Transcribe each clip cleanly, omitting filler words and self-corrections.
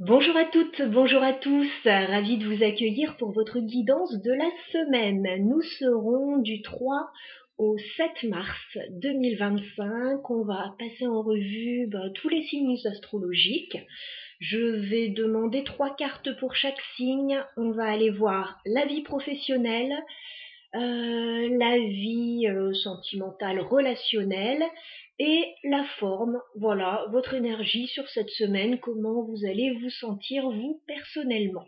Bonjour à toutes, bonjour à tous, ravi de vous accueillir pour votre guidance de la semaine. Nous serons du 3 au 7 mars 2025. On va passer en revue tous les signes astrologiques. Je vais demander 3 cartes pour chaque signe. On va aller voir la vie professionnelle, la vie sentimentale, relationnelle et la forme. Voilà, votre énergie sur cette semaine, comment vous allez vous sentir vous personnellement.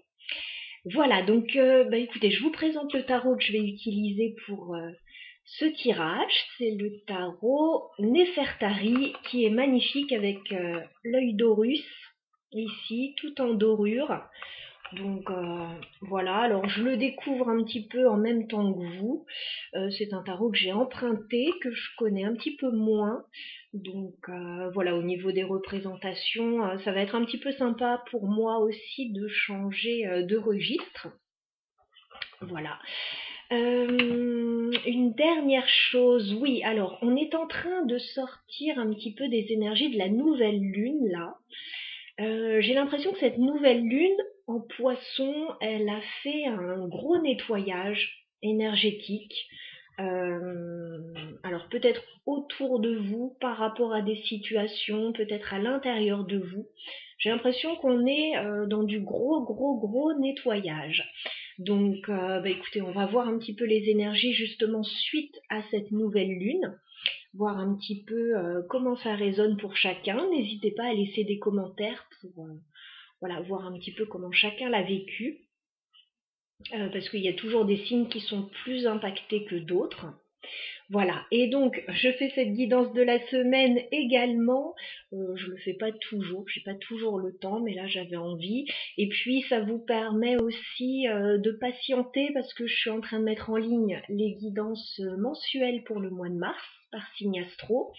Voilà, donc écoutez, je vous présente le tarot que je vais utiliser pour ce tirage. C'est le tarot Nefertari qui est magnifique avec l'œil d'Horus ici, tout en dorure. Donc voilà, alors je le découvre un petit peu en même temps que vous. C'est un tarot que j'ai emprunté, que je connais un petit peu moins. Donc voilà, au niveau des représentations, ça va être un petit peu sympa pour moi aussi de changer de registre. Voilà. Une dernière chose, oui, alors on est en train de sortir un petit peu des énergies de la nouvelle lune là. J'ai l'impression que cette nouvelle lune en poisson, elle a fait un gros nettoyage énergétique. Alors peut-être autour de vous, par rapport à des situations, peut-être à l'intérieur de vous. J'ai l'impression qu'on est dans du gros nettoyage. Donc écoutez, on va voir un petit peu les énergies justement suite à cette nouvelle lune, voir un petit peu comment ça résonne pour chacun. N'hésitez pas à laisser des commentaires pour voilà, voir un petit peu comment chacun l'a vécu, parce qu'il y a toujours des signes qui sont plus impactés que d'autres. Voilà, et donc je fais cette guidance de la semaine également. Je le fais pas toujours, j'ai pas toujours le temps, mais là j'avais envie. Et puis ça vous permet aussi de patienter parce que je suis en train de mettre en ligne les guidances mensuelles pour le mois de mars par signe astro.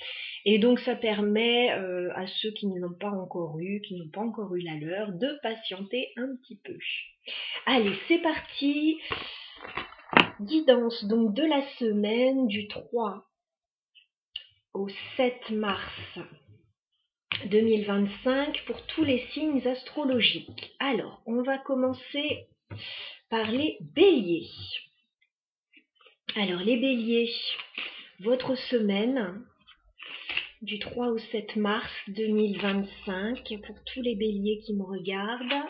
Et donc ça permet à ceux qui ne l'ont pas encore eu, qui n'ont pas encore eu la leur, de patienter un petit peu. Allez, c'est parti. Guidance donc de la semaine du 3 au 7 mars 2025 pour tous les signes astrologiques. Alors, on va commencer par les béliers. Alors, les béliers, votre semaine du 3 au 7 mars 2025 pour tous les béliers qui me regardent.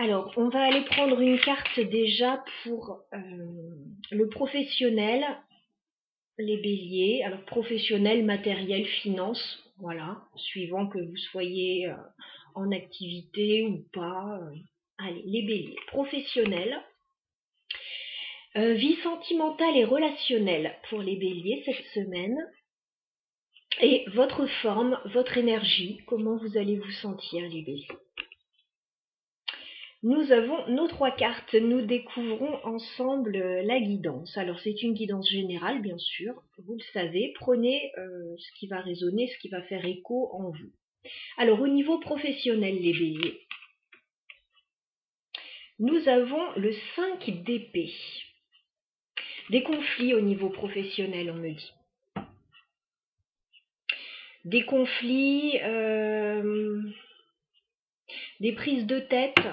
Alors, on va aller prendre une carte déjà pour le professionnel, les béliers. Alors, professionnel, matériel, finance, voilà, suivant que vous soyez en activité ou pas. Allez, les béliers, professionnels. Vie sentimentale et relationnelle pour les béliers cette semaine. Et votre forme, votre énergie, comment vous allez vous sentir les béliers. Nous avons nos 3 cartes, nous découvrons ensemble la guidance. Alors c'est une guidance générale bien sûr, vous le savez, prenez ce qui va résonner, ce qui va faire écho en vous. Alors au niveau professionnel les béliers, nous avons le 5 d'épée. Des conflits au niveau professionnel on me dit. Des conflits, des prises de tête.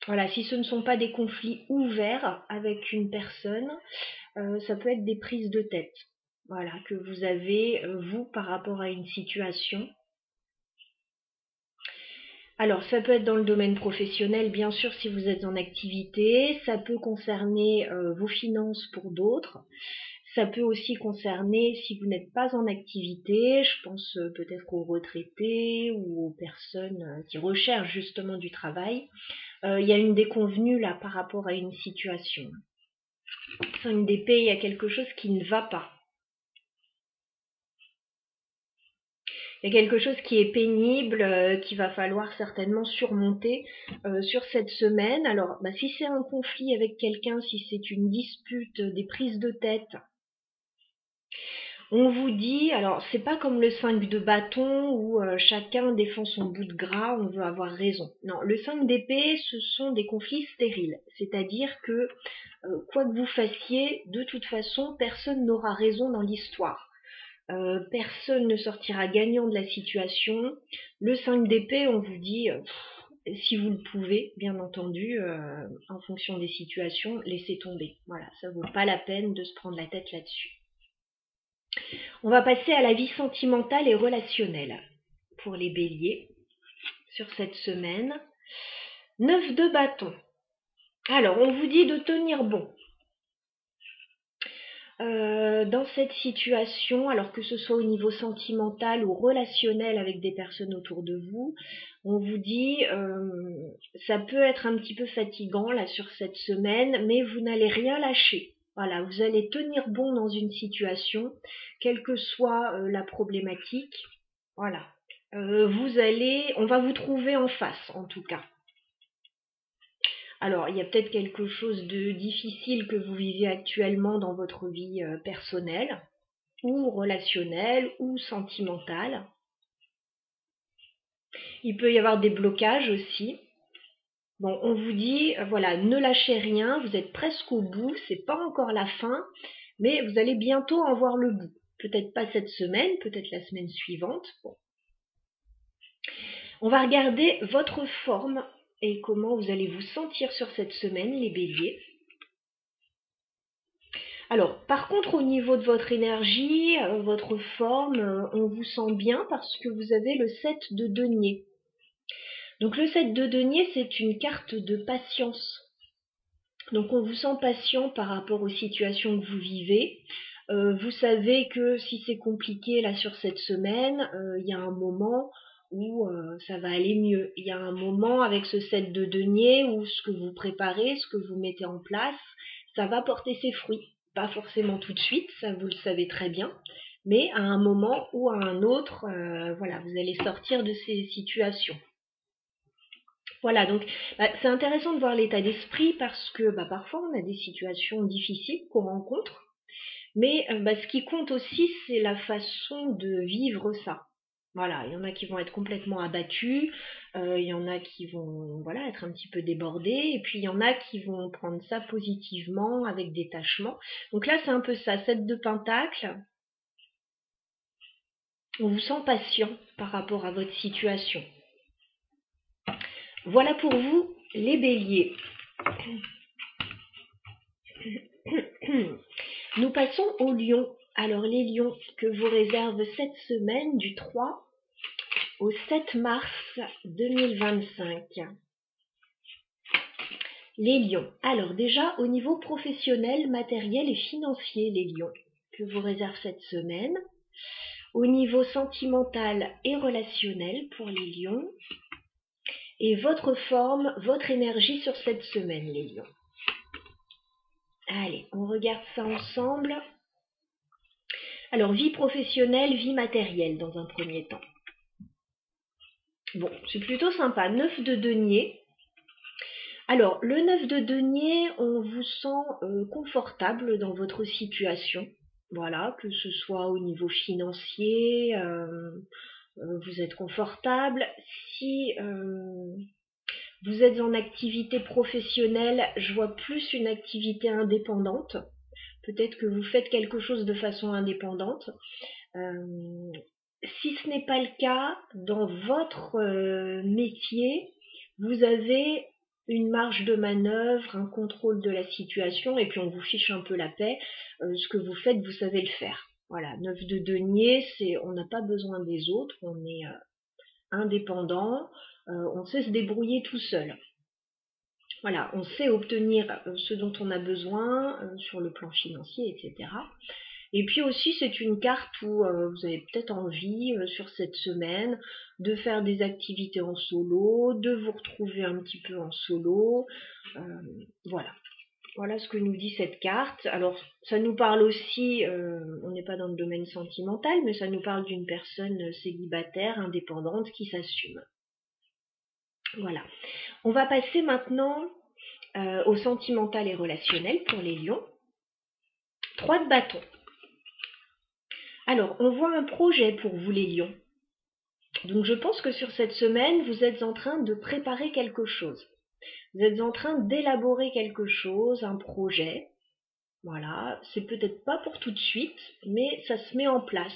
Voilà, si ce ne sont pas des conflits ouverts avec une personne, ça peut être des prises de tête. Voilà, que vous avez, vous, par rapport à une situation. Alors, ça peut être dans le domaine professionnel, bien sûr, si vous êtes en activité. Ça peut concerner vos finances pour d'autres. Ça peut aussi concerner si vous n'êtes pas en activité. Je pense peut-être aux retraités ou aux personnes qui recherchent justement du travail. Il y a une déconvenue là par rapport à une situation. 5 d'épée, il y a quelque chose qui ne va pas. Il y a quelque chose qui est pénible, qu'il va falloir certainement surmonter sur cette semaine. Alors, si c'est un conflit avec quelqu'un, si c'est une dispute, des prises de tête, on vous dit, alors c'est pas comme le 5 de bâton où chacun défend son bout de gras, on veut avoir raison. Non, le 5 d'épée, ce sont des conflits stériles. C'est-à-dire que quoi que vous fassiez, de toute façon, personne n'aura raison dans l'histoire. Personne ne sortira gagnant de la situation. Le 5 d'épée, on vous dit, si vous le pouvez, bien entendu, en fonction des situations, laissez tomber. Voilà, ça vaut pas la peine de se prendre la tête là-dessus. On va passer à la vie sentimentale et relationnelle pour les béliers sur cette semaine. 9 de bâton. Alors, on vous dit de tenir bon. Dans cette situation, alors que ce soit au niveau sentimental ou relationnel avec des personnes autour de vous, on vous dit ça peut être un petit peu fatigant là sur cette semaine, mais vous n'allez rien lâcher. Voilà, vous allez tenir bon dans une situation, quelle que soit la problématique. Voilà, on va vous trouver en face en tout cas. Alors, il y a peut-être quelque chose de difficile que vous vivez actuellement dans votre vie personnelle, ou relationnelle, ou sentimentale. Il peut y avoir des blocages aussi. Bon, on vous dit, voilà, ne lâchez rien, vous êtes presque au bout, c'est pas encore la fin, mais vous allez bientôt en voir le bout. Peut-être pas cette semaine, peut-être la semaine suivante. Bon. On va regarder votre forme et comment vous allez vous sentir sur cette semaine, les béliers. Alors, par contre, au niveau de votre énergie, votre forme, on vous sent bien parce que vous avez le 7 de denier. Donc le 7 de denier, c'est une carte de patience. Donc on vous sent patient par rapport aux situations que vous vivez. Vous savez que si c'est compliqué là sur cette semaine, il y a un moment où ça va aller mieux. Il y a un moment avec ce 7 de denier où ce que vous préparez, ce que vous mettez en place, ça va porter ses fruits. Pas forcément tout de suite, ça vous le savez très bien, mais à un moment ou à un autre, voilà, vous allez sortir de ces situations. Voilà, donc c'est intéressant de voir l'état d'esprit parce que parfois on a des situations difficiles qu'on rencontre, mais ce qui compte aussi c'est la façon de vivre ça. Voilà, il y en a qui vont être complètement abattus, il y en a qui vont être un petit peu débordés, et puis il y en a qui vont prendre ça positivement avec détachement. Donc là c'est un peu ça, 7 de pentacle. On vous sent patient par rapport à votre situation. Voilà pour vous, les béliers. Nous passons aux lions. Alors les lions, que vous réserve cette semaine du 3 au 7 mars 2025. Les lions. Alors déjà, au niveau professionnel, matériel et financier, les lions, que vous réserve cette semaine. Au niveau sentimental et relationnel pour les lions. Et votre forme, votre énergie sur cette semaine, les lions. Allez, on regarde ça ensemble. Alors, vie professionnelle, vie matérielle dans un premier temps. Bon, c'est plutôt sympa. 9 de denier. Alors, le 9 de denier, on vous sent confortable dans votre situation. Voilà, que ce soit au niveau financier, vous êtes confortable. Si vous êtes en activité professionnelle, je vois plus une activité indépendante. Peut-être que vous faites quelque chose de façon indépendante. Si ce n'est pas le cas, dans votre métier, vous avez une marge de manœuvre, un contrôle de la situation, et puis on vous fiche un peu la paix. Ce que vous faites, vous savez le faire. Voilà, 9 de denier, on n'a pas besoin des autres, on est indépendant, on sait se débrouiller tout seul. Voilà, on sait obtenir ce dont on a besoin sur le plan financier, etc. Et puis aussi, c'est une carte où vous avez peut-être envie sur cette semaine de faire des activités en solo, de vous retrouver un petit peu en solo. Voilà. Voilà ce que nous dit cette carte. Alors, ça nous parle aussi, on n'est pas dans le domaine sentimental, mais ça nous parle d'une personne célibataire, indépendante, qui s'assume. Voilà. On va passer maintenant au sentimental et relationnel pour les lions. 3 de bâton. Alors, on voit un projet pour vous les lions. Donc je pense que sur cette semaine, vous êtes en train de préparer quelque chose. Vous êtes en train d'élaborer quelque chose, un projet. Voilà, c'est peut-être pas pour tout de suite, mais ça se met en place.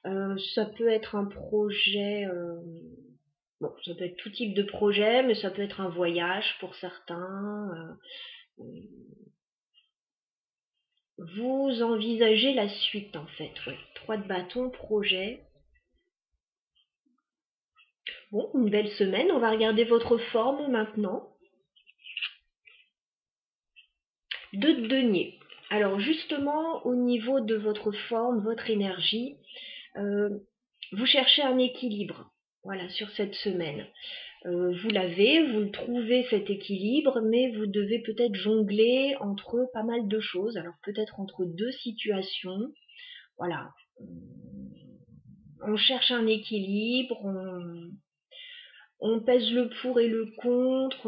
Ça peut être un projet, bon, ça peut être tout type de projet, mais ça peut être un voyage pour certains. Vous envisagez la suite en fait, ouais. 3 de bâton, projet. Bon, une belle semaine. On va regarder votre forme maintenant. 2 de denier. Alors justement, au niveau de votre forme, votre énergie, vous cherchez un équilibre. Voilà, sur cette semaine. Vous l'avez, vous le trouvez cet équilibre, mais vous devez peut-être jongler entre pas mal de choses. Alors peut-être entre 2 situations. Voilà. On cherche un équilibre, on pèse le pour et le contre.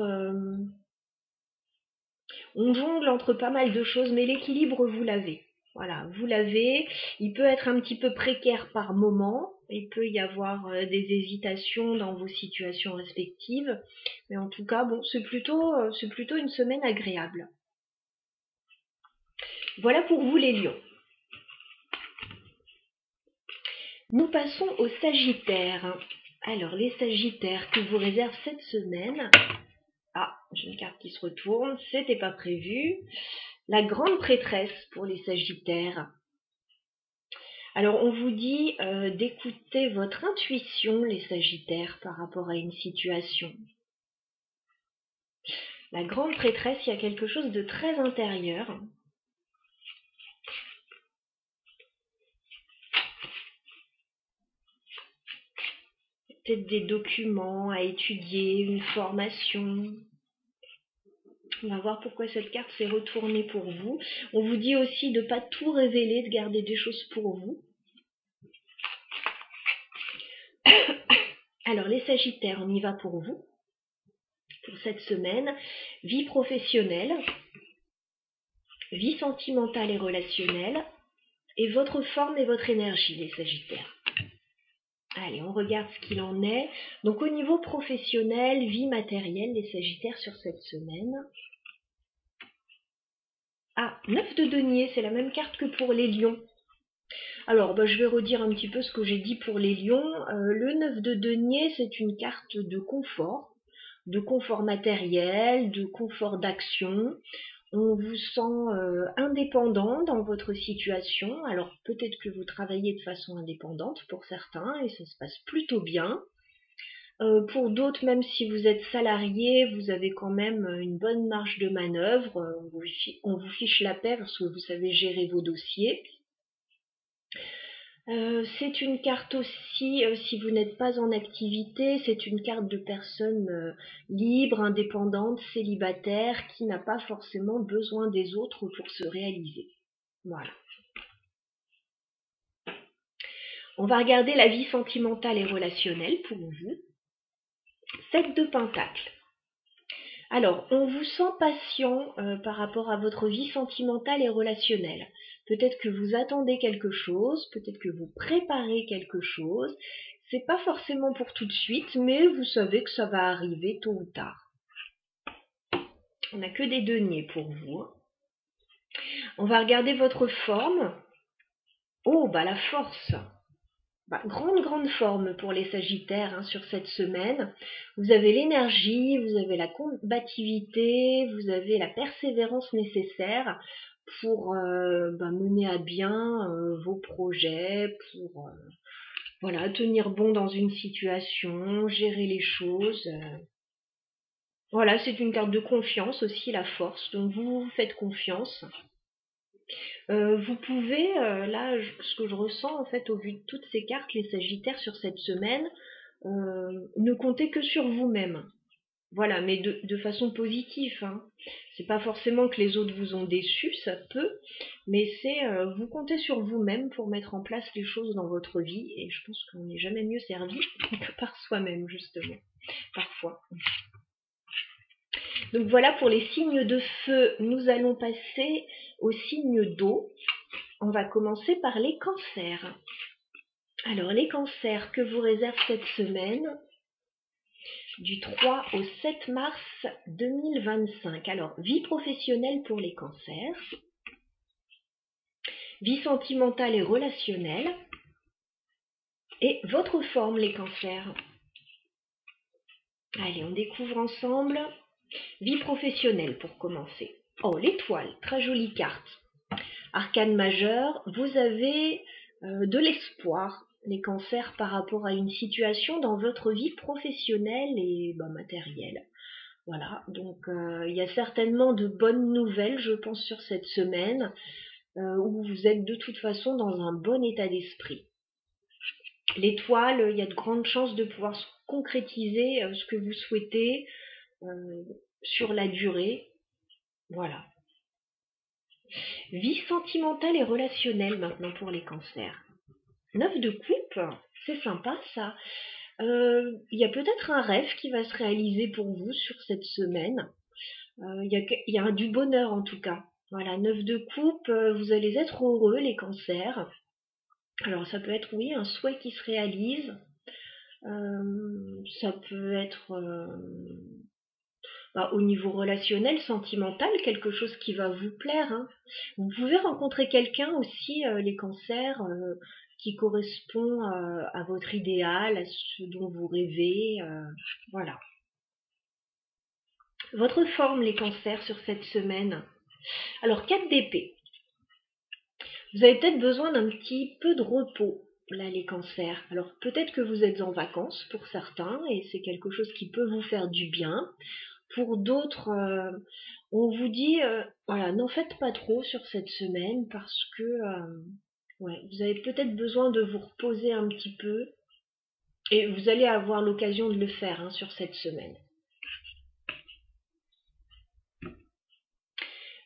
On jongle entre pas mal de choses, mais l'équilibre, vous l'avez. Voilà, vous l'avez. Il peut être un petit peu précaire par moment. Il peut y avoir des hésitations dans vos situations respectives. Mais en tout cas, bon, c'est plutôt une semaine agréable. Voilà pour vous les lions. Nous passons aux sagittaires. Alors, les sagittaires que vous réserve cette semaine. Ah, j'ai une carte qui se retourne, c'était pas prévu. La grande prêtresse pour les sagittaires. Alors, on vous dit d'écouter votre intuition, les sagittaires, par rapport à une situation. La grande prêtresse, il y a quelque chose de très intérieur. Peut-être des documents à étudier, une formation. On va voir pourquoi cette carte s'est retournée pour vous. On vous dit aussi de ne pas tout révéler, de garder des choses pour vous. Alors les sagittaires, on y va pour vous, pour cette semaine. Vie professionnelle, vie sentimentale et relationnelle, et votre forme et votre énergie, les sagittaires. Allez, on regarde ce qu'il en est. Donc au niveau professionnel, vie matérielle, les sagittaires sur cette semaine. Ah, 9 de denier, c'est la même carte que pour les lions. Alors, je vais redire un petit peu ce que j'ai dit pour les lions. Le 9 de denier, c'est une carte de confort matériel, de confort d'action. On vous sent indépendant dans votre situation. Alors, peut-être que vous travaillez de façon indépendante pour certains et ça se passe plutôt bien. Pour d'autres, même si vous êtes salarié, vous avez quand même une bonne marge de manœuvre. On vous fiche la paix parce que vous savez gérer vos dossiers. C'est une carte aussi, si vous n'êtes pas en activité, c'est une carte de personne libre, indépendante, célibataire, qui n'a pas forcément besoin des autres pour se réaliser. Voilà. On va regarder la vie sentimentale et relationnelle pour vous. 7 de pentacles. Alors, on vous sent patient par rapport à votre vie sentimentale et relationnelle. Peut-être que vous attendez quelque chose, peut-être que vous préparez quelque chose. C'est pas forcément pour tout de suite, mais vous savez que ça va arriver tôt ou tard. On n'a que des deniers pour vous. On va regarder votre forme. Oh, la force. Grande forme pour les sagittaires sur cette semaine. Vous avez l'énergie, vous avez la combativité, vous avez la persévérance nécessaire pour mener à bien vos projets, pour tenir bon dans une situation, gérer les choses. Voilà, c'est une carte de confiance aussi, la force. Donc vous faites confiance. Vous pouvez, ce que je ressens en fait au vu de toutes ces cartes, les sagittaires sur cette semaine, ne comptez que sur vous-même. Voilà, mais de façon positive. C'est pas forcément que les autres vous ont déçu, ça peut, mais c'est vous comptez sur vous-même pour mettre en place les choses dans votre vie, et je pense qu'on n'est jamais mieux servi que par soi-même, justement, parfois. Donc voilà pour les signes de feu. Nous allons passer aux signes d'eau. On va commencer par les cancers. Alors les cancers que vous réserve cette semaine, du 3 au 7 mars 2025. Alors, vie professionnelle pour les cancers, vie sentimentale et relationnelle, Et votre forme, les cancers. Allez, on découvre ensemble. Vie professionnelle pour commencer. Oh, l'étoile, très jolie carte. Arcane majeur, vous avez de l'espoir, les cancers, par rapport à une situation dans votre vie professionnelle et matérielle. Voilà, donc il y a certainement de bonnes nouvelles, je pense, sur cette semaine, où vous êtes de toute façon dans un bon état d'esprit. L'étoile, il y a de grandes chances de pouvoir concrétiser ce que vous souhaitez sur la durée. Voilà. Vie sentimentale et relationnelle maintenant pour les cancers. 9 de coupe, c'est sympa ça. Il y a peut-être un rêve qui va se réaliser pour vous sur cette semaine. Il y a du bonheur en tout cas. Voilà, 9 de coupe, vous allez être heureux les cancers. Alors ça peut être, oui, un souhait qui se réalise. Ça peut être au niveau relationnel, sentimental, quelque chose qui va vous plaire. Hein. Vous pouvez rencontrer quelqu'un aussi, les cancers, qui correspond à votre idéal, à ce dont vous rêvez. Voilà. Votre forme, les cancers, sur cette semaine. Alors, 4 d'épée. Vous avez peut-être besoin d'un petit peu de repos, là, les cancers. Alors, peut-être que vous êtes en vacances pour certains, et c'est quelque chose qui peut vous faire du bien. Pour d'autres, on vous dit, voilà, n'en faites pas trop sur cette semaine parce que vous avez peut-être besoin de vous reposer un petit peu et vous allez avoir l'occasion de le faire sur cette semaine.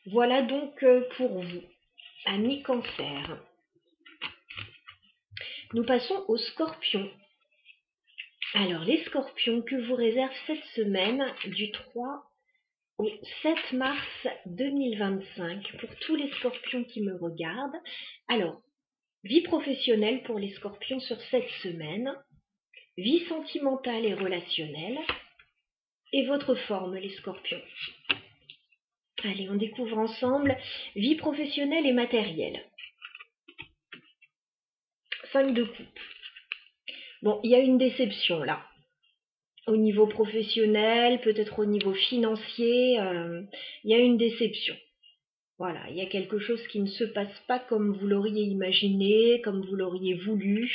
Voilà donc pour vous, amis cancer. Nous passons aux scorpions. Alors, les scorpions, que vous réserve cette semaine du 3 au 7 mars 2025 pour tous les scorpions qui me regardent. Alors, vie professionnelle pour les scorpions sur cette semaine, vie sentimentale et relationnelle, et votre forme, les scorpions. Allez, on découvre ensemble vie professionnelle et matérielle. 5 de coupe. Bon, il y a une déception là. Au niveau professionnel, peut-être au niveau financier, il y a une déception. Voilà, il y a quelque chose qui ne se passe pas comme vous l'auriez imaginé, comme vous l'auriez voulu.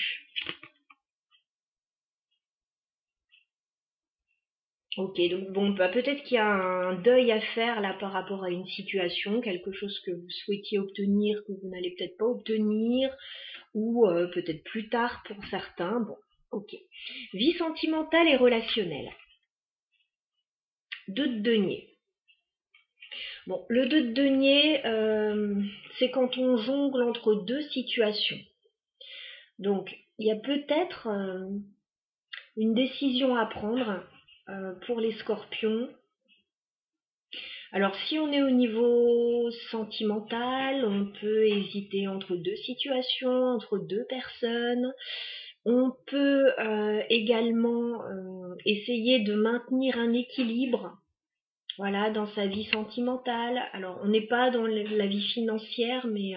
Ok, donc bon, peut-être qu'il y a un deuil à faire là par rapport à une situation, quelque chose que vous souhaitiez obtenir, que vous n'allez peut-être pas obtenir, ou peut-être plus tard pour certains. Bon, ok. Vie sentimentale et relationnelle. 2 de denier. Bon, le 2 de denier, c'est quand on jongle entre deux situations. Donc, il y a peut-être une décision à prendre pour les scorpions. Alors, si on est au niveau sentimental, on peut hésiter entre deux situations, entre deux personnes. On peut également essayer de maintenir un équilibre, voilà, dans sa vie sentimentale. Alors, on n'est pas dans la vie financière, mais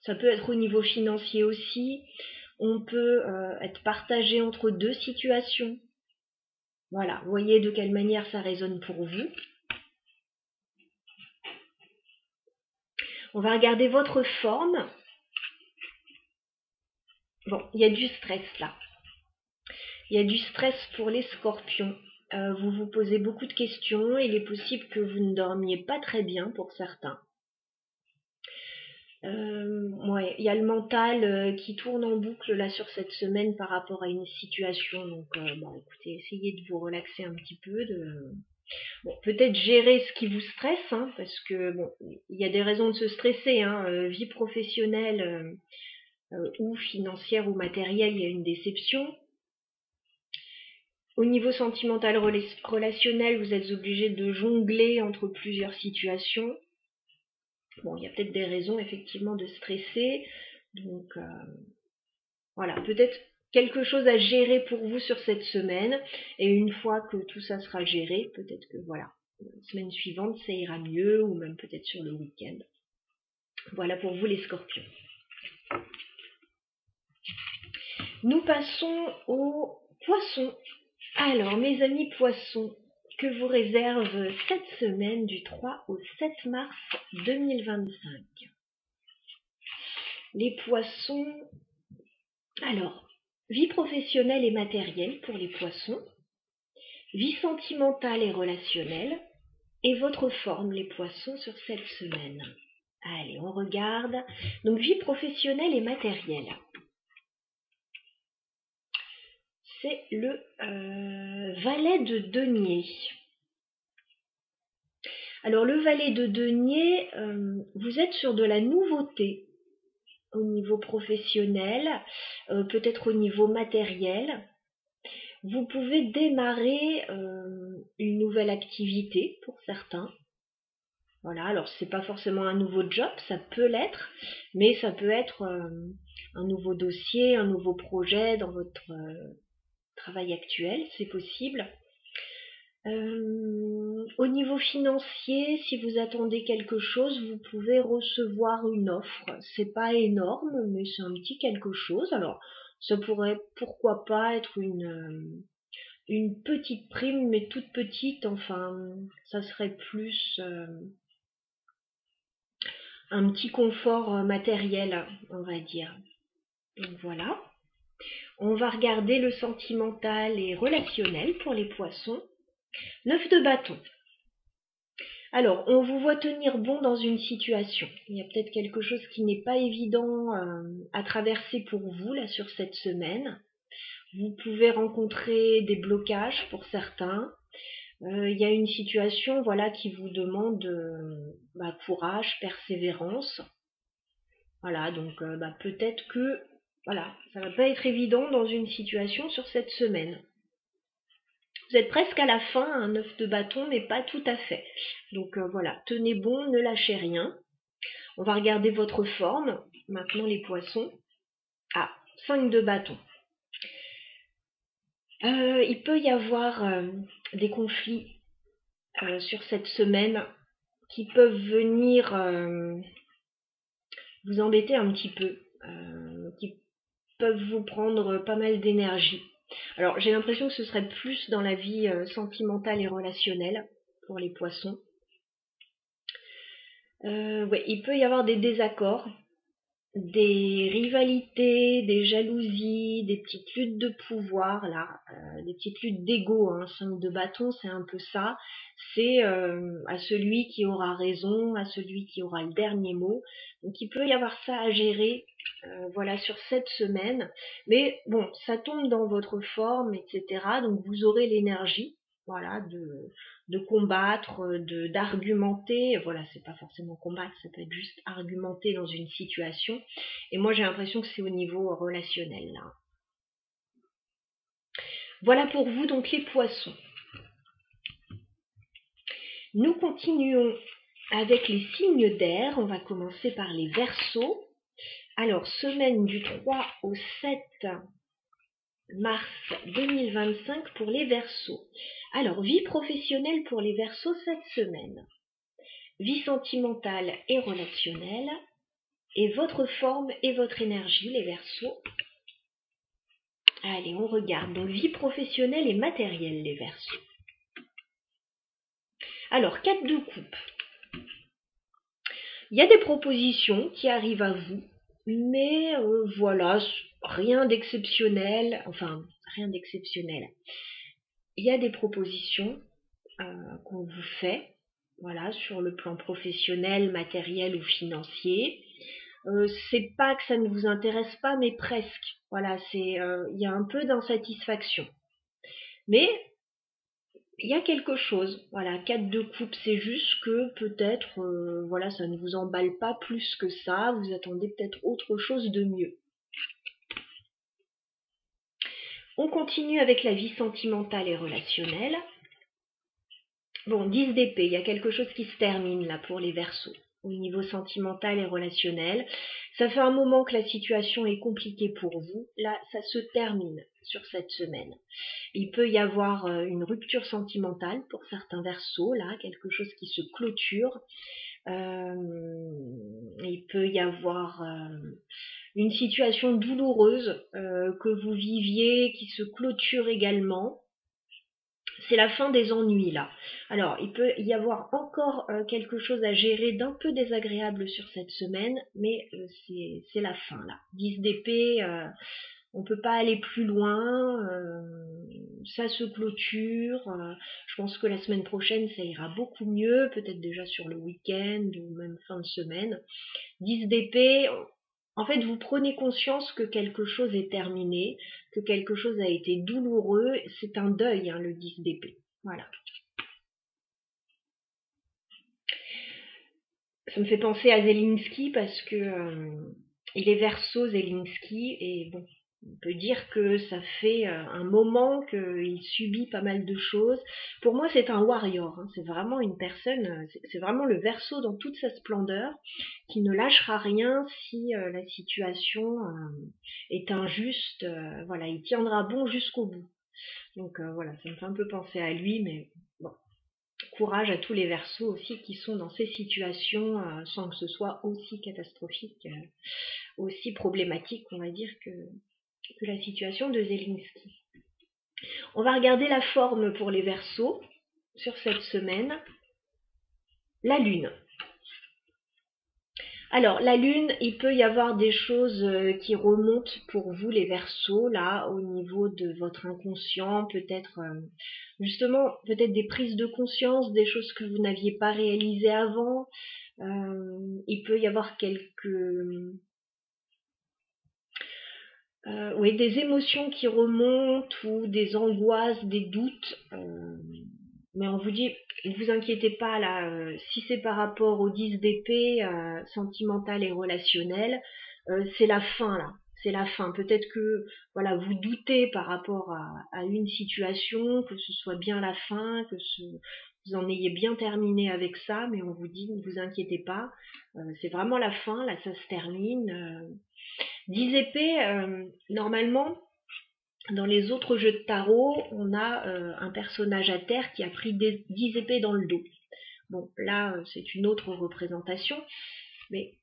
ça peut être au niveau financier aussi. On peut être partagé entre deux situations. Voilà, vous voyez de quelle manière ça résonne pour vous. On va regarder votre forme. Bon, il y a du stress là. Il y a du stress pour les scorpions. Vous vous posez beaucoup de questions. Il est possible que vous ne dormiez pas très bien pour certains. Il y a le mental qui tourne en boucle là sur cette semaine par rapport à une situation. Donc, écoutez, essayez de vous relaxer un petit peu. Peut-être gérer ce qui vous stresse, parce que il y a des raisons de se stresser. Vie professionnelle ou financière ou matérielle, il y a une déception. Au niveau sentimental relationnel, vous êtes obligé de jongler entre plusieurs situations. Bon, il y a peut-être des raisons effectivement de stresser. Donc voilà, peut-être quelque chose à gérer pour vous sur cette semaine. Et une fois que tout ça sera géré, peut-être que voilà, la semaine suivante, ça ira mieux, ou même peut-être sur le week-end. Voilà pour vous les scorpions. Nous passons aux poissons. Alors, mes amis poissons, que vous réserve cette semaine du 3 au 7 mars 2025? Les poissons, alors, vie professionnelle et matérielle pour les poissons, vie sentimentale et relationnelle, et votre forme, les poissons, sur cette semaine. Allez, on regarde. Donc, vie professionnelle et matérielle. C'est le valet de denier. Alors, le valet de denier, vous êtes sur de la nouveauté au niveau professionnel, peut-être au niveau matériel. Vous pouvez démarrer une nouvelle activité pour certains. Voilà, alors c'est pas forcément un nouveau job, ça peut l'être, mais ça peut être un nouveau dossier, un nouveau projet dans votre travail actuel, c'est possible. Au niveau financier, si vous attendez quelque chose, vous pouvez recevoir une offre. C'est pas énorme, mais c'est un petit quelque chose. Alors, ça pourrait, pourquoi pas, être une petite prime, mais toute petite. Enfin, ça serait plus un petit confort matériel, on va dire. Donc voilà. On va regarder le sentimental et relationnel pour les poissons. 9 de bâton. Alors, on vous voit tenir bon dans une situation. Il y a peut-être quelque chose qui n'est pas évident à traverser pour vous là sur cette semaine. Vous pouvez rencontrer des blocages pour certains. Il y a une situation, voilà, qui vous demande courage, persévérance. Voilà, donc peut-être que voilà, ça va pas être évident dans une situation sur cette semaine. Vous êtes presque à la fin, un 9 de bâton, mais pas tout à fait. Donc voilà, tenez bon, ne lâchez rien. On va regarder votre forme. Maintenant les poissons. Ah, 5 de bâton. Il peut y avoir des conflits sur cette semaine qui peuvent venir vous embêter un petit peu, qui peuvent vous prendre pas mal d'énergie. Alors j'ai l'impression que ce serait plus dans la vie sentimentale et relationnelle pour les poissons. Ouais, il peut y avoir des désaccords, des rivalités, des jalousies, des petites luttes de pouvoir là, des petites luttes d'ego. 5 de bâton, c'est un peu ça. C'est à celui qui aura raison, à celui qui aura le dernier mot. Donc il peut y avoir ça à gérer, voilà, sur cette semaine. Mais bon, ça tombe dans votre forme, etc. Donc vous aurez l'énergie, voilà, de combattre, d'argumenter. Voilà, c'est pas forcément combattre, ça peut être juste argumenter dans une situation. Et moi, j'ai l'impression que c'est au niveau relationnel, là. Voilà pour vous, donc, les poissons. Nous continuons avec les signes d'air. On va commencer par les Verseaux. Alors, semaine du 3 au 7 mars 2025 pour les Verseaux. Alors, vie professionnelle pour les Verseaux cette semaine. Vie sentimentale et relationnelle. Et votre forme et votre énergie, les Verseaux. Allez, on regarde. Donc, vie professionnelle et matérielle, les Verseaux. Alors, 4 de coupe. Il y a des propositions qui arrivent à vous, mais voilà, rien d'exceptionnel. Enfin, rien d'exceptionnel. Il y a des propositions qu'on vous fait, voilà, sur le plan professionnel, matériel ou financier. C'est pas que ça ne vous intéresse pas, mais presque. Voilà, il y a un peu d'insatisfaction. Mais il y a quelque chose. Voilà, 4 de coupe, c'est juste que peut-être, voilà, ça ne vous emballe pas plus que ça. Vous attendez peut-être autre chose de mieux. On continue avec la vie sentimentale et relationnelle. Bon, 10 d'épée, il y a quelque chose qui se termine là pour les Verseaux. Au niveau sentimental et relationnel. Ça fait un moment que la situation est compliquée pour vous. Là, ça se termine sur cette semaine. Il peut y avoir une rupture sentimentale pour certains Verseaux, là, quelque chose qui se clôture. Il peut y avoir une situation douloureuse que vous viviez, qui se clôture également. C'est la fin des ennuis là. Alors, il peut y avoir encore quelque chose à gérer d'un peu désagréable sur cette semaine, mais c'est la fin là. 10 d'épée, on peut pas aller plus loin, ça se clôture. Je pense que la semaine prochaine, ça ira beaucoup mieux, peut-être déjà sur le week-end ou même fin de semaine. 10 d'épée, en fait, vous prenez conscience que quelque chose est terminé, que quelque chose a été douloureux. C'est un deuil, hein, le 10 d'épée. Voilà. Ça me fait penser à Zelensky parce que il est Verseau, Zelensky, et bon, on peut dire que ça fait un moment qu'il subit pas mal de choses. Pour moi, c'est un warrior, hein, c'est vraiment une personne, c'est vraiment le Verseau dans toute sa splendeur, qui ne lâchera rien si la situation est injuste. Voilà, il tiendra bon jusqu'au bout. Donc voilà, ça me fait un peu penser à lui, mais bon. Courage à tous les Verseaux aussi qui sont dans ces situations sans que ce soit aussi catastrophique, aussi problématique, on va dire, que la situation de Zelensky. On va regarder la forme pour les Verseaux sur cette semaine. La Lune. Alors, la Lune, il peut y avoir des choses qui remontent pour vous, les Verseaux, là, au niveau de votre inconscient, peut-être, justement, peut-être des prises de conscience, des choses que vous n'aviez pas réalisées avant. Il peut y avoir oui, des émotions qui remontent ou des angoisses, des doutes. Mais on vous dit, ne vous inquiétez pas là, si c'est par rapport aux 10 d'épée, sentimental et relationnel, c'est la fin là. C'est la fin. Peut-être que voilà, vous doutez par rapport à une situation, que ce soit bien la fin, vous en ayez bien terminé avec ça, mais on vous dit, ne vous inquiétez pas, c'est vraiment la fin, là ça se termine. 10 épées, normalement, dans les autres jeux de tarot, on a un personnage à terre qui a pris 10 épées dans le dos. Bon, là, c'est une autre représentation, mais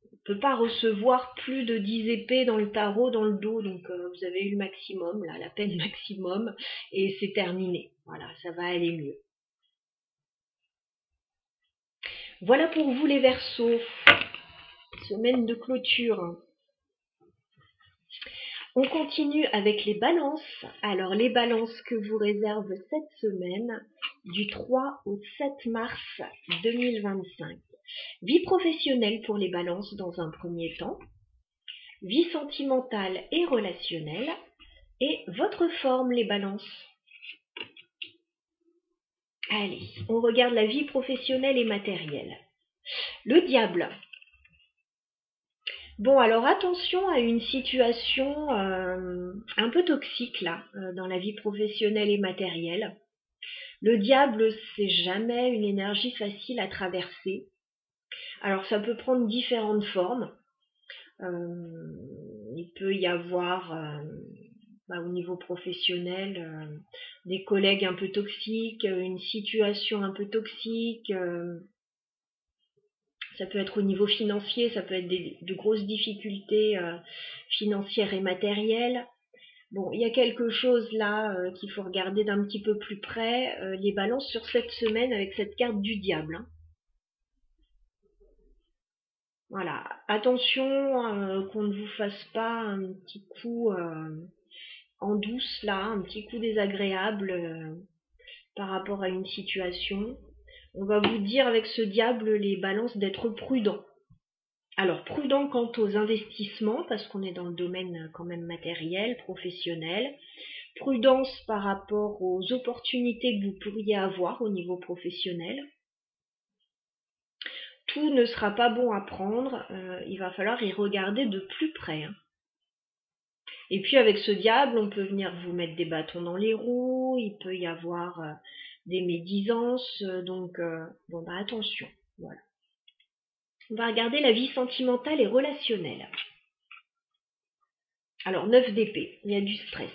on ne peut pas recevoir plus de 10 épées dans le tarot, dans le dos, donc vous avez eu le maximum, là, la peine maximum, et c'est terminé. Voilà, ça va aller mieux. Voilà pour vous les Verseaux. Semaine de clôture. On continue avec les balances. Alors les balances que vous réserve cette semaine du 3 au 7 mars 2025. Vie professionnelle pour les balances dans un premier temps. Vie sentimentale et relationnelle. Et votre forme les balances. Allez, on regarde la vie professionnelle et matérielle. Le diable. Bon, alors attention à une situation un peu toxique là, dans la vie professionnelle et matérielle. Le diable, c'est jamais une énergie facile à traverser. Alors ça peut prendre différentes formes. Il peut y avoir au niveau professionnel des collègues un peu toxiques, une situation un peu toxique. Ça peut être au niveau financier, ça peut être de grosses difficultés financières et matérielles. Bon, il y a quelque chose là qu'il faut regarder d'un petit peu plus près, les balances sur cette semaine avec cette carte du diable. Hein. Voilà, attention qu'on ne vous fasse pas un petit coup en douce là, un petit coup désagréable par rapport à une situation. On va vous dire avec ce diable, les balances, d'être prudent. Alors, prudent quant aux investissements, parce qu'on est dans le domaine quand même matériel, professionnel. Prudence par rapport aux opportunités que vous pourriez avoir au niveau professionnel. Tout ne sera pas bon à prendre, il va falloir y regarder de plus près. Hein. Et puis avec ce diable, on peut venir vous mettre des bâtons dans les roues, il peut y avoir des médisances, donc bon bah attention, voilà. On va regarder la vie sentimentale et relationnelle. Alors 9 d'épée, il y a du stress.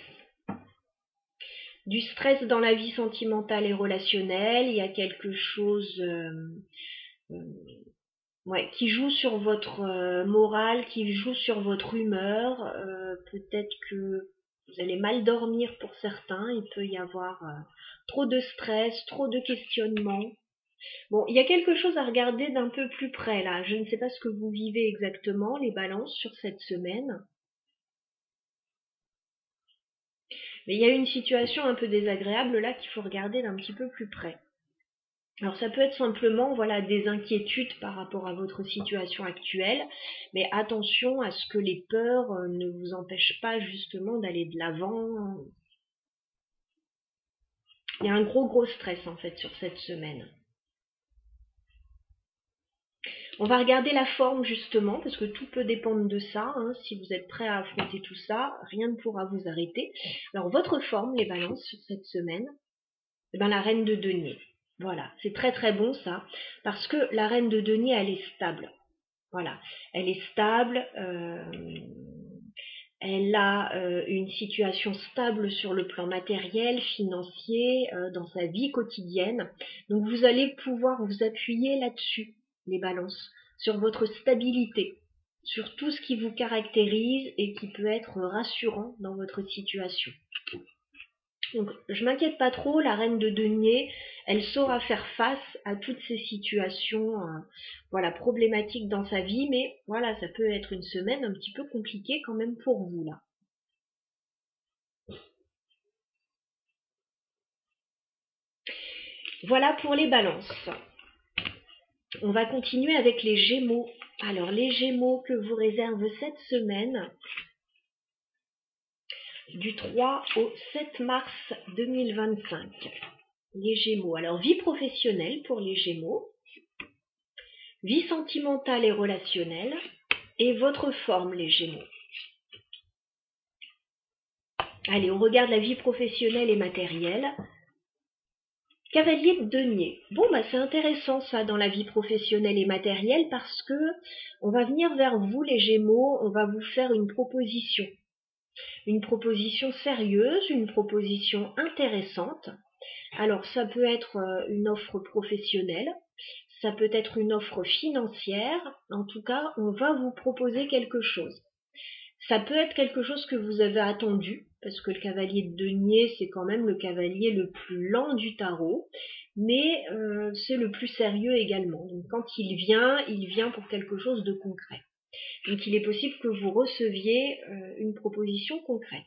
Du stress dans la vie sentimentale et relationnelle, il y a quelque chose ouais, qui joue sur votre morale, qui joue sur votre humeur. Peut-être que vous allez mal dormir pour certains. Il peut y avoir trop de stress, trop de questionnements. Bon, il y a quelque chose à regarder d'un peu plus près là. Je ne sais pas ce que vous vivez exactement, les balances, sur cette semaine. Mais il y a une situation un peu désagréable là qu'il faut regarder d'un petit peu plus près. Alors ça peut être simplement voilà des inquiétudes par rapport à votre situation actuelle, mais attention à ce que les peurs ne vous empêchent pas justement d'aller de l'avant. Il y a un gros stress en fait sur cette semaine. On va regarder la forme justement, parce que tout peut dépendre de ça. Hein. Si vous êtes prêt à affronter tout ça, rien ne pourra vous arrêter. Alors votre forme, les balances, sur cette semaine, eh ben, la reine de denier. Voilà, c'est très bon ça, parce que la reine de denier, elle est stable. Voilà, elle est stable, elle a une situation stable sur le plan matériel, financier, dans sa vie quotidienne. Donc vous allez pouvoir vous appuyer là-dessus, les balances, sur votre stabilité, sur tout ce qui vous caractérise et qui peut être rassurant dans votre situation. Donc je m'inquiète pas trop, la reine de denier, elle saura faire face à toutes ces situations voilà, problématiques dans sa vie, mais voilà, ça peut être une semaine un petit peu compliquée quand même pour vous là. Voilà pour les balances. On va continuer avec les gémeaux. Alors les gémeaux que vous réserve cette semaine, du 3 au 7 mars 2025. Les gémeaux. Alors vie professionnelle pour les gémeaux, vie sentimentale et relationnelle, et votre forme les gémeaux. Allez, on regarde la vie professionnelle et matérielle. Cavalier de denier. Bon, bah c'est intéressant ça dans la vie professionnelle et matérielle parce que on va venir vers vous les Gémeaux, on va vous faire une proposition. Une proposition sérieuse, une proposition intéressante. Alors ça peut être une offre professionnelle, ça peut être une offre financière. En tout cas, on va vous proposer quelque chose. Ça peut être quelque chose que vous avez attendu, parce que le cavalier de denier, c'est quand même le cavalier le plus lent du tarot, mais c'est le plus sérieux également. Donc quand il vient pour quelque chose de concret. Donc il est possible que vous receviez une proposition concrète.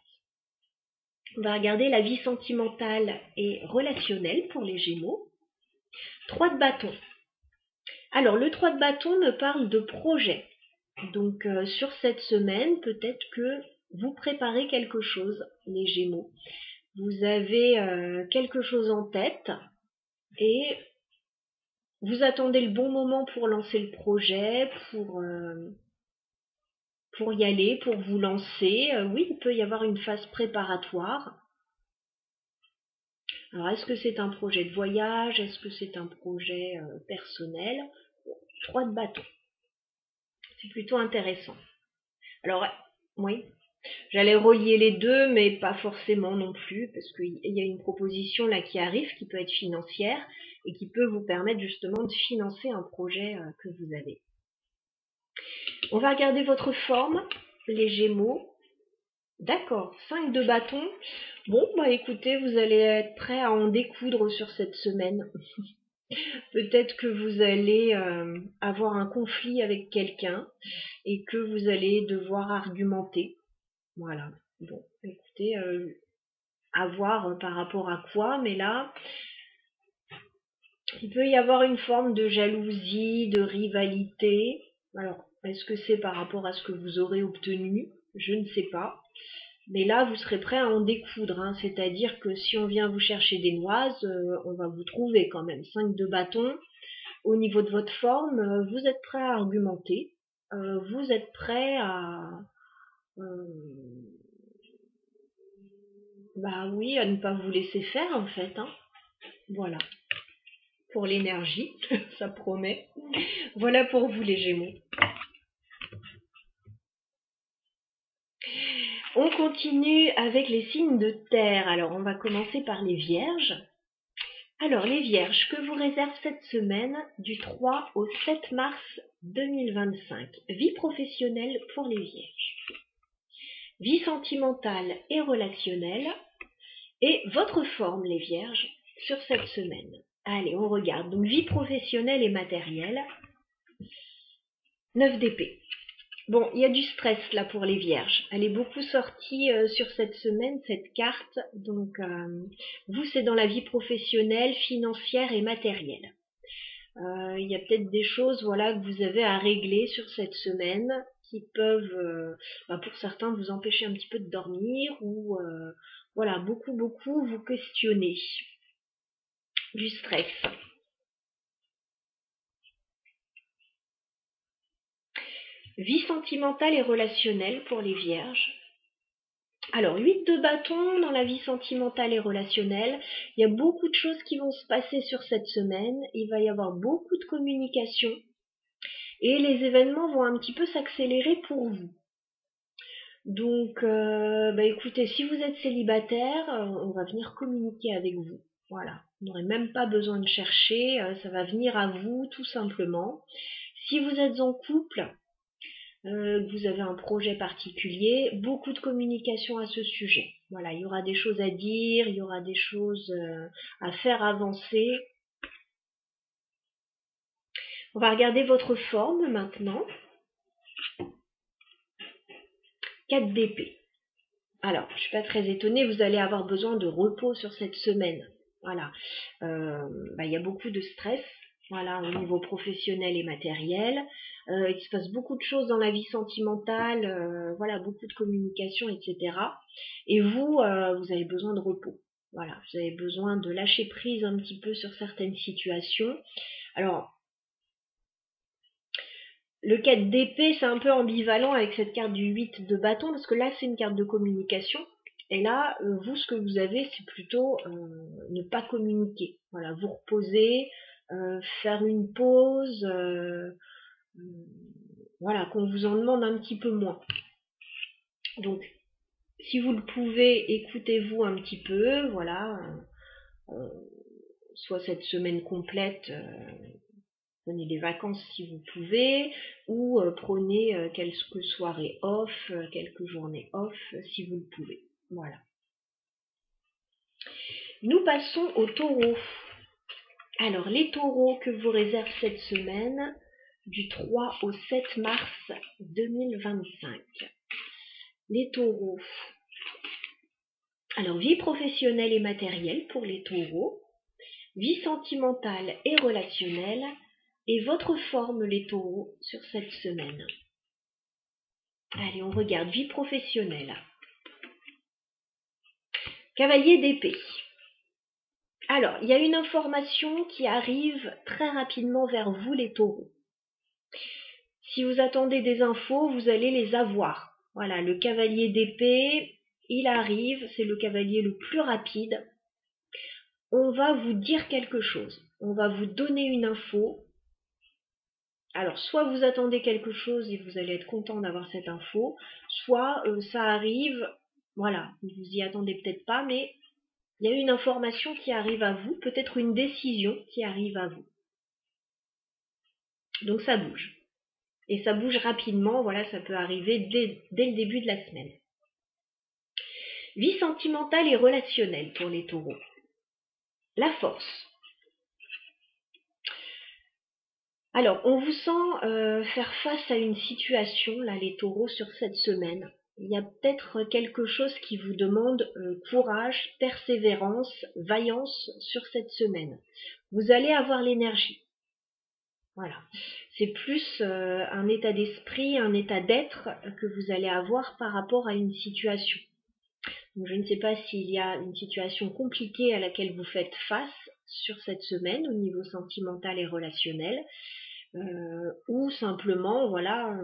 On va regarder la vie sentimentale et relationnelle pour les Gémeaux. 3 de bâton. Alors le 3 de bâton me parle de projet. Donc sur cette semaine, peut-être que vous préparez quelque chose, les Gémeaux. Vous avez quelque chose en tête et vous attendez le bon moment pour lancer le projet, pour y aller, pour vous lancer. Oui, il peut y avoir une phase préparatoire. Alors, est-ce que c'est un projet de voyage? Est-ce que c'est un projet personnel? 3 de bâton. C'est plutôt intéressant. Alors, oui, j'allais relier les deux, mais pas forcément non plus, parce qu'il y a une proposition là qui arrive, qui peut être financière, et qui peut vous permettre justement de financer un projet que vous avez. On va regarder votre forme, les Gémeaux. D'accord, 5 de bâton. Bon, bah écoutez, vous allez être prêt à en découdre sur cette semaine. Peut-être que vous allez avoir un conflit avec quelqu'un et que vous allez devoir argumenter. Voilà. Bon, écoutez, à voir par rapport à quoi, mais là, il peut y avoir une forme de jalousie, de rivalité. Alors, est-ce que c'est par rapport à ce que vous aurez obtenu? Je ne sais pas. Mais là, vous serez prêt à en découdre, hein. C'est-à-dire que si on vient vous chercher des noises, on va vous trouver quand même. 5 de bâton. Au niveau de votre forme, vous êtes prêt à argumenter. Vous êtes prêt à... bah oui, à ne pas vous laisser faire en fait. Hein. Voilà. Pour l'énergie, ça promet. Voilà pour vous les Gémeaux. On continue avec les signes de terre. Alors on va commencer par les Vierges. Alors, les vierges, que vous réserve cette semaine du 3 au 7 mars 2025? Vie professionnelle pour les vierges. Vie sentimentale et relationnelle. Et votre forme, les vierges, sur cette semaine. Allez, on regarde. Donc, vie professionnelle et matérielle. 9 d'épée. Bon, il y a du stress là pour les vierges. Elle est beaucoup sortie sur cette semaine, cette carte. Donc, vous, c'est dans la vie professionnelle, financière et matérielle. Il y a peut-être des choses voilà, que vous avez à régler sur cette semaine qui peuvent, pour certains, vous empêcher un petit peu de dormir ou voilà, beaucoup vous questionner. Du stress. Vie sentimentale et relationnelle pour les vierges. Alors, 8 de bâton dans la vie sentimentale et relationnelle. Il y a beaucoup de choses qui vont se passer sur cette semaine. Il va y avoir beaucoup de communication. Et les événements vont un petit peu s'accélérer pour vous. Donc, écoutez, si vous êtes célibataire, on va venir communiquer avec vous. Voilà, vous n'aurez même pas besoin de chercher, ça va venir à vous tout simplement. Si vous êtes en couple, vous avez un projet particulier, beaucoup de communication à ce sujet. Voilà, il y aura des choses à dire, il y aura des choses à faire avancer. On va regarder votre forme maintenant. 4 d'épée. Alors, je ne suis pas très étonnée, vous allez avoir besoin de repos sur cette semaine. Voilà, il y a beaucoup de stress, voilà, au niveau professionnel et matériel. Il se passe beaucoup de choses dans la vie sentimentale, voilà, beaucoup de communication, etc. Et vous, vous avez besoin de repos. Voilà, vous avez besoin de lâcher prise un petit peu sur certaines situations. Alors, le 4 d'épée, c'est un peu ambivalent avec cette carte du 8 de bâton, parce que là, c'est une carte de communication. Et là, vous, ce que vous avez, c'est plutôt ne pas communiquer. Voilà, vous reposer, faire une pause, voilà, qu'on vous en demande un petit peu moins. Donc, si vous le pouvez, écoutez-vous un petit peu, voilà, soit cette semaine complète, prenez des vacances si vous pouvez, ou prenez quelques soirées off, quelques journées off si vous le pouvez. Voilà. Nous passons aux taureaux. Alors, les taureaux que vous réserve cette semaine, du 3 au 7 mars 2025. Les taureaux. Alors, vie professionnelle et matérielle pour les taureaux, vie sentimentale et relationnelle, et votre forme, les taureaux, sur cette semaine. Allez, on regarde vie professionnelle. Cavalier d'épée. Alors, il y a une information qui arrive très rapidement vers vous, les taureaux. Si vous attendez des infos, vous allez les avoir. Voilà, le cavalier d'épée, il arrive, c'est le cavalier le plus rapide. On va vous dire quelque chose, on va vous donner une info. Alors, soit vous attendez quelque chose et vous allez être content d'avoir cette info, soit ça arrive, voilà, vous y attendez peut-être pas, mais il y a une information qui arrive à vous, peut-être une décision qui arrive à vous. Donc ça bouge. Et ça bouge rapidement, voilà, ça peut arriver dès le début de la semaine. Vie sentimentale et relationnelle pour les taureaux. La force. Alors, on vous sent faire face à une situation, là, les taureaux, sur cette semaine. Il y a peut-être quelque chose qui vous demande courage, persévérance, vaillance sur cette semaine. Vous allez avoir l'énergie. Voilà. C'est plus un état d'esprit, un état d'être que vous allez avoir par rapport à une situation. Donc, je ne sais pas s'il y a une situation compliquée à laquelle vous faites face sur cette semaine au niveau sentimental et relationnel. Ou simplement, voilà,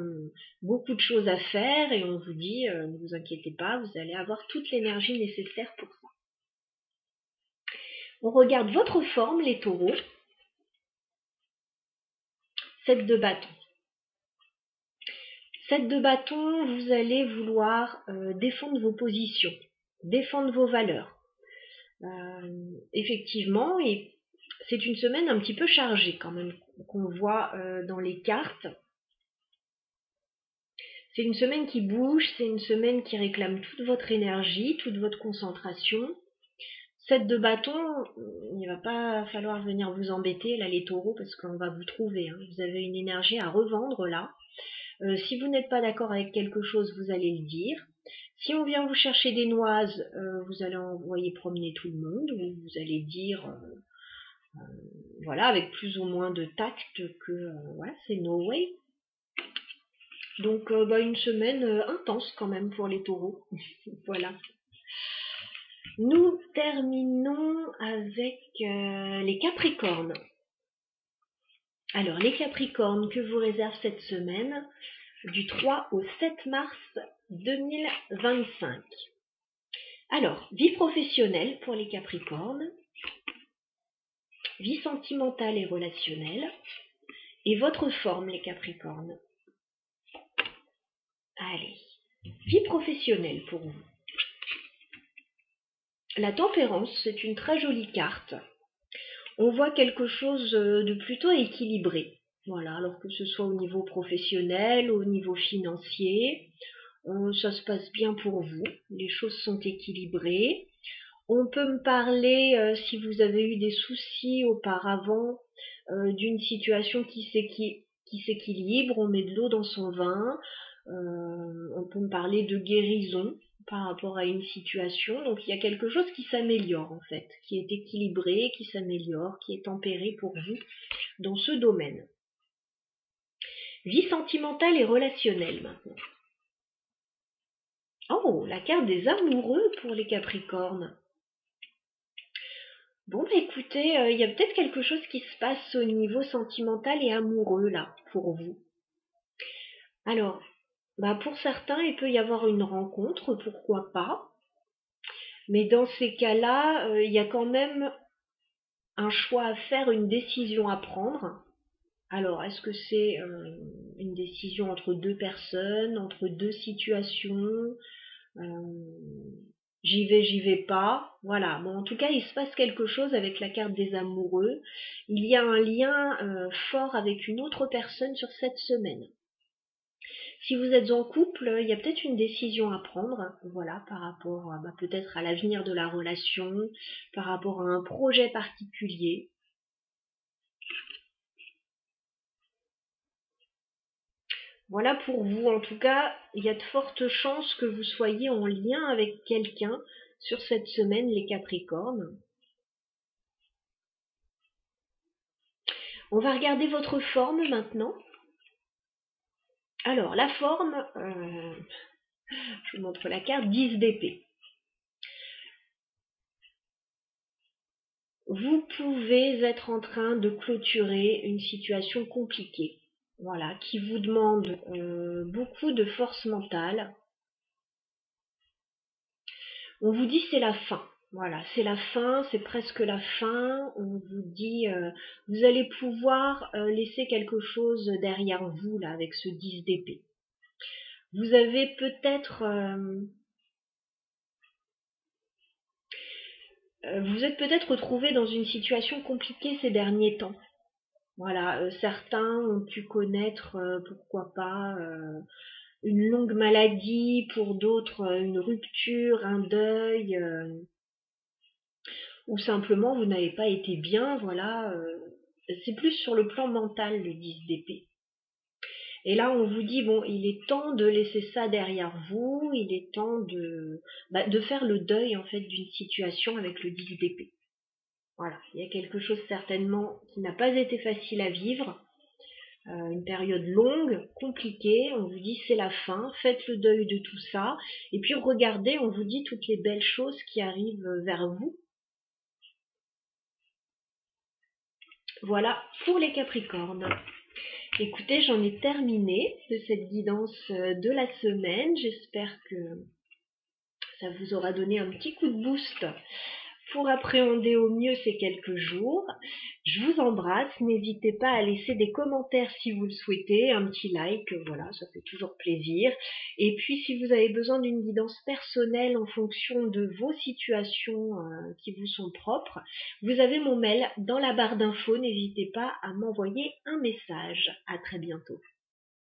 beaucoup de choses à faire et on vous dit, ne vous inquiétez pas, vous allez avoir toute l'énergie nécessaire pour ça. On regarde votre forme, les taureaux. 7 de bâton. 7 de bâton, vous allez vouloir défendre vos positions, défendre vos valeurs. Effectivement, et c'est une semaine un petit peu chargée quand même, qu'on voit dans les cartes. C'est une semaine qui bouge, c'est une semaine qui réclame toute votre énergie, toute votre concentration. 7 de bâton, il va pas falloir venir vous embêter là les taureaux parce qu'on va vous trouver. Hein. Vous avez une énergie à revendre là. Si vous n'êtes pas d'accord avec quelque chose, vous allez le dire. Si on vient vous chercher des noises, vous allez envoyer promener tout le monde, ou vous allez dire, voilà, avec plus ou moins de tact que, voilà, c'est no way. Donc, une semaine intense quand même pour les taureaux. Voilà. Nous terminons avec les capricornes. Alors, les capricornes, que vous réserve cette semaine du 3 au 7 mars 2025. Alors, vie professionnelle pour les capricornes, vie sentimentale et relationnelle, et votre forme les capricornes. Allez, vie professionnelle pour vous. La tempérance, c'est une très jolie carte. On voit quelque chose de plutôt équilibré. Voilà, alors que ce soit au niveau professionnel, au niveau financier, ça se passe bien pour vous. Les choses sont équilibrées. On peut me parler, si vous avez eu des soucis auparavant, d'une situation qui s'équilibre, on met de l'eau dans son vin. On peut me parler de guérison par rapport à une situation. Donc il y a quelque chose qui s'améliore en fait, qui est équilibré, qui s'améliore, qui est tempéré pour vous dans ce domaine. Vie sentimentale et relationnelle maintenant. Oh, la carte des amoureux pour les Capricornes. Bon, écoutez, il y a peut-être quelque chose qui se passe au niveau sentimental et amoureux là pour vous. Alors, pour certains, il peut y avoir une rencontre, pourquoi pas. Mais dans ces cas-là, il y a quand même un choix à faire, une décision à prendre. Alors, est-ce que c'est une décision entre deux personnes, entre deux situations, j'y vais pas, voilà. Bon, en tout cas, il se passe quelque chose avec la carte des amoureux. Il y a un lien fort avec une autre personne sur cette semaine. Si vous êtes en couple, il y a peut-être une décision à prendre, voilà, par rapport peut-être à l'avenir de la relation, par rapport à un projet particulier. Voilà pour vous, en tout cas, il y a de fortes chances que vous soyez en lien avec quelqu'un sur cette semaine, les Capricornes. On va regarder votre forme maintenant. Alors, la forme, je vous montre la carte, 10 d'épée. Vous pouvez être en train de clôturer une situation compliquée, voilà, qui vous demande beaucoup de force mentale. On vous dit c'est la fin. Voilà, c'est la fin, c'est presque la fin. On vous dit, vous allez pouvoir laisser quelque chose derrière vous, là, avec ce 10 d'épée. Vous avez peut-être... vous êtes peut-être retrouvé dans une situation compliquée ces derniers temps. Voilà, certains ont pu connaître, pourquoi pas, une longue maladie, pour d'autres une rupture, un deuil, ou simplement vous n'avez pas été bien, voilà. C'est plus sur le plan mental le 10 d'épée. Et là on vous dit, bon, il est temps de laisser ça derrière vous, il est temps de faire le deuil en fait d'une situation avec le 10 d'épée. Voilà, il y a quelque chose certainement qui n'a pas été facile à vivre, une période longue, compliquée, on vous dit c'est la fin, faites le deuil de tout ça, et puis regardez, on vous dit toutes les belles choses qui arrivent vers vous. Voilà pour les Capricornes. Écoutez, j'en ai terminé de cette guidance de la semaine, j'espère que ça vous aura donné un petit coup de boost pour appréhender au mieux ces quelques jours. Je vous embrasse, n'hésitez pas à laisser des commentaires si vous le souhaitez, un petit like, voilà, ça fait toujours plaisir. Et puis si vous avez besoin d'une guidance personnelle en fonction de vos situations qui vous sont propres, vous avez mon mail dans la barre d'infos, n'hésitez pas à m'envoyer un message. À très bientôt.